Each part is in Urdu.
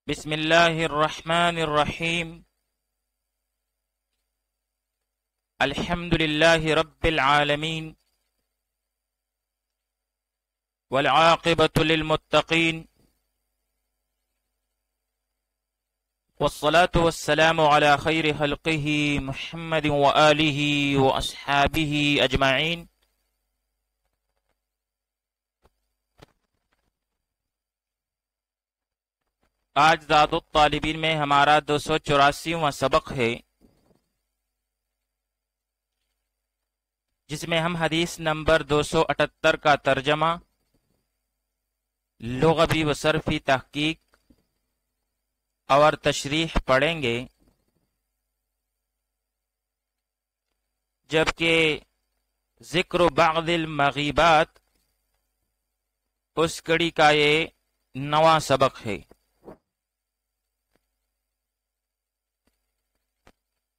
بسم الله الرحمن الرحيم. الحمد لله رب العالمين، والعاقبة للمتقين، والصلاة والسلام على خير خلقه محمد وآله وأصحابه أجمعين. آج ذات الطالبین میں ہمارا 284واں سبق ہے، جس میں ہم حدیث نمبر 278 کا ترجمہ، لغوی و صرفی تحقیق اور تشریح پڑھیں گے، جبکہ ذکر بعض المغیبات اس کڑی کا یہ نواں سبق ہے۔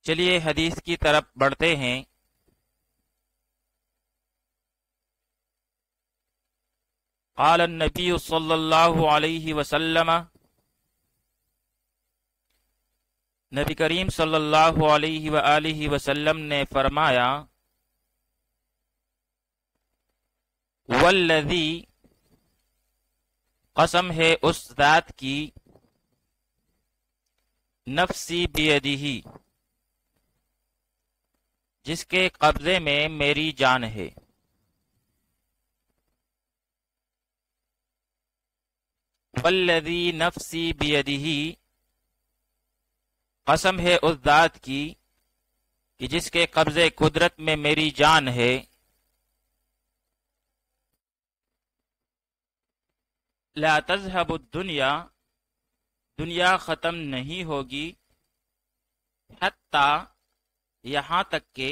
چلیے حدیث کی طرف بڑھتے ہیں۔ قال النبی صلی اللہ علیہ وسلم، نبی کریم صلی اللہ علیہ وآلہ وسلم نے فرمایا، والذی، قسم ہے اس ذات کی، نفسی بیدہ، جس کے قبضے میں میری جان ہے، والذی نفسی بیدہ، قسم ہے اس ذات کی کہ جس کے قبضے قدرت میں میری جان ہے، لا تذهب الدنیا، دنیا ختم نہیں ہوگی، حتی، یہاں تک کہ،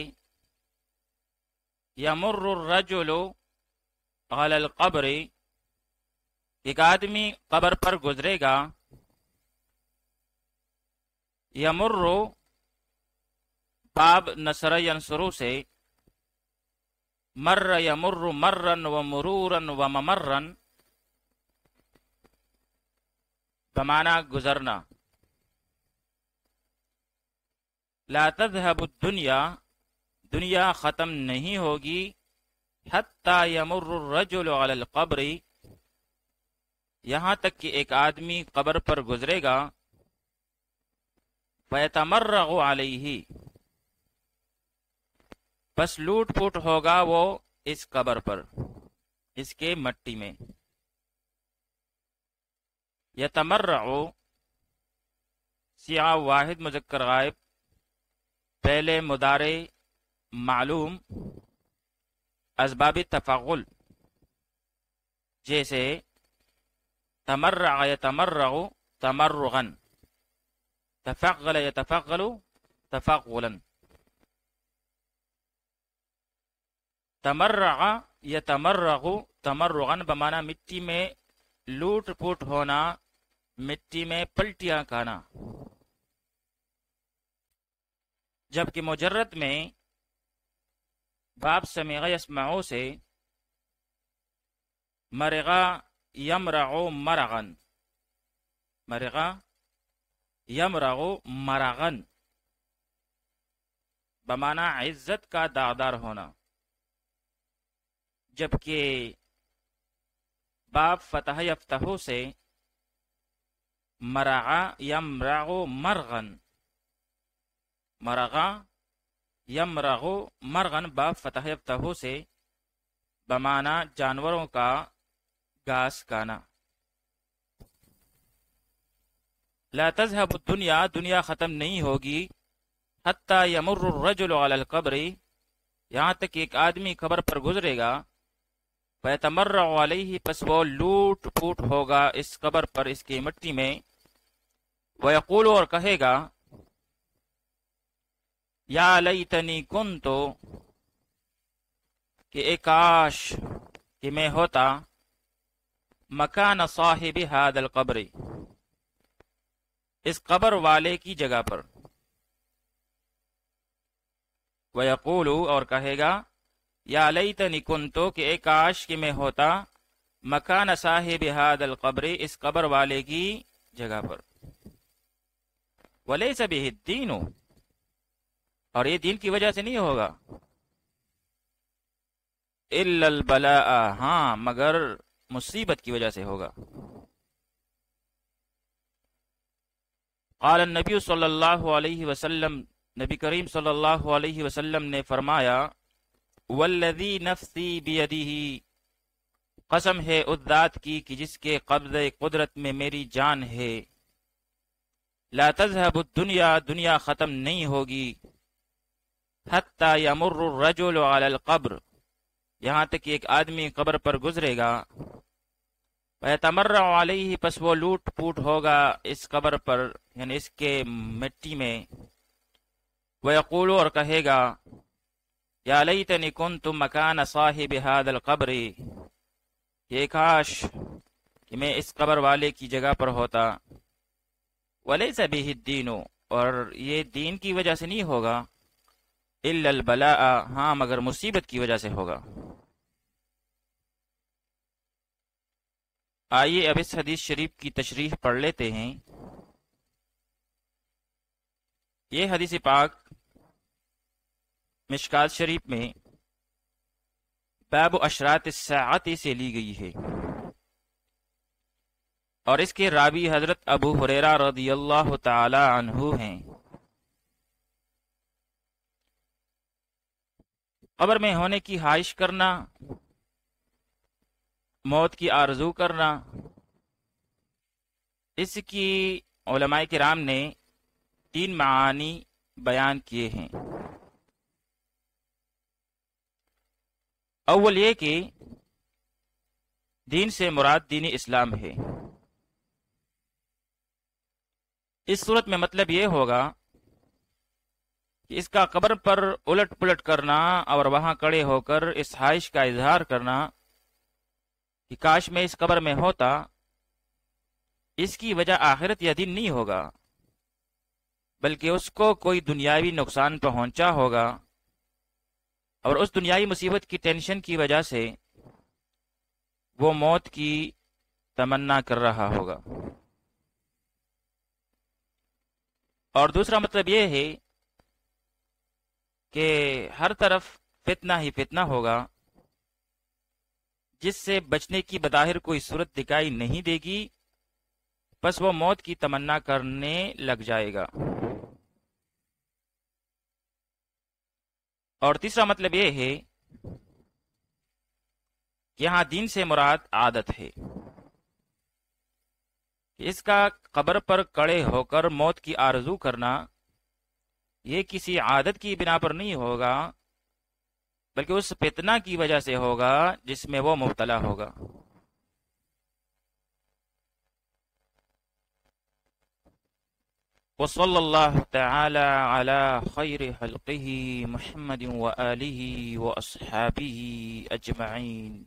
یمر الرجل علی القبر، ایک آدمی قبر پر گزرے گا، یمر، باب نصر ینصرو سے، مر یمر مرن و مرورن و ممرن، بمعنی گزرنا۔ لا تذهب الدنیا، دنیا ختم نہیں ہوگی، حتی یمر الرجل علی القبر، یہاں تک کہ ایک آدمی قبر پر گزرے گا، فیتمرغ علیہ، بس لوٹ پوٹ ہوگا وہ اس قبر پر، اس کے مٹی میں۔ یتمرغ، سیغہ واحد مذکر غائب، پہلے مضارع معلوم، اسباب تفعل، جیسے تمرع یتمرغ تمرغا، تفعل یتفعل تفعلا، تمرع یتمرغ تمرغا بمعنی مٹی میں لوٹ پوٹ ہونا، مٹی میں پلٹیاں کھانا۔ جبکہ مجرد میں باب سمع یسمعو سے، مرغا یمرغ مرغا، مرغا یمرغ مرغا، بمعنی عزت کا داغدار ہونا۔ جبکہ باب فتح یفتح سے، مرغا یمرغ مرغا، مرغا یمرغ مرغا، باب فتح یفتح سے، بمعنی جانوروں کا گھاس کھانا۔ لا تذهب الدنیا، دنیا ختم نہیں ہوگی، حتی یمر الرجل علی القبر، یہاں تک ایک آدمی قبر پر گزرے گا، فیتمرغ علیہ، پس وہ لوٹ پوٹ ہوگا اس قبر پر، اس کی مٹی میں، ویقول، اور کہے گا، یا لیتنی کنتو، کہ اے کاش کہ میں ہوتا، مکان صاحب ھذا القبر، اس قبر والے کی جگہ پر، ویقول، اور کہے گا، یا لیتنی کنتو، کہ اے کاش کہ میں ہوتا، مکان صاحب ھذا القبر، اس قبر والے کی جگہ پر۔ ولیس بہ الدین، اور یہ دین کی وجہ سے نہیں ہوگا، الا البلاء، ہاں مگر مصیبت کی وجہ سے ہوگا۔ قال النبی صلی اللہ علیہ وسلم، نبی کریم صلی اللہ علیہ وسلم نے فرمایا، والذی نفسی بیدہ، قسم ہے اس ذات کی کہ جس کے قبض قدرت میں میری جان ہے، لا تذهب الدنیا، دنیا ختم نہیں ہوگی، حتی یمر الرجل علی القبر، یہاں تک کہ ایک آدمی قبر پر گزرے گا، وَيَتَمَرَّعُ عَلَيْهِ، پس وہ لوٹ پوٹ ہوگا اس قبر پر، یعنی اس کے مٹی میں، وَيَقُولُ، اور کہے گا، یا لیتنی کنت مکان صاحب هذا القبر، یہ کاش کہ میں اس قبر والے کی جگہ پر ہوتا، وَلَيْسَ بِهِ الدِّينُ، اور یہ دین کی وجہ سے نہیں ہوگا، الا البلاء، ہاں مگر مصیبت کی وجہ سے ہوگا۔ آئیے اب اس حدیث شریف کی تشریح پڑھ لیتے ہیں۔ یہ حدیث پاک مشکات شریف میں باب اشراط الساعت سے لی گئی ہے، اور اس کے راوی حضرت ابو ہریرہ رضی اللہ تعالی عنہ ہیں۔ قبر میں ہونے کی خواہش کرنا، موت کی آرزو کرنا، اس کی علماء کرام نے 3 معانی بیان کیے ہیں۔ اول یہ کہ دین سے مراد دین اسلام ہے۔ اس صورت میں مطلب یہ ہوگا کہ اس کا قبر پر الٹ پلٹ کرنا اور وہاں کھڑے ہو کر اس خواہش کا اظہار کرنا کہ کاش میں اس قبر میں ہوتا، اس کی وجہ آخرت یا دین نہیں ہوگا، بلکہ اس کو کوئی دنیاوی نقصان پہنچا ہوگا، اور اس دنیاوی مصیبت کی ٹینشن کی وجہ سے وہ موت کی تمنا کر رہا ہوگا۔ اور دوسرا مطلب یہ ہے کہ ہر طرف فتنہ ہی فتنہ ہوگا، جس سے بچنے کی بظاہر کوئی صورت دکھائی نہیں دے گی، بس وہ موت کی تمنا کرنے لگ جائے گا۔ اور تیسرا مطلب یہ ہے کہ یہاں دین سے مراد عادت ہے، کہ اس کا قبر پر کھڑے ہو کر موت کی آرزو کرنا یہ کسی عادت کی بنا پر نہیں ہوگا، بلکہ اس فتنہ کی وجہ سے ہوگا جس میں وہ مبتلا ہوگا۔ وصلی اللہ تعالی علی خیر خلقہ محمد وآلہ واصحابہ اجمعین۔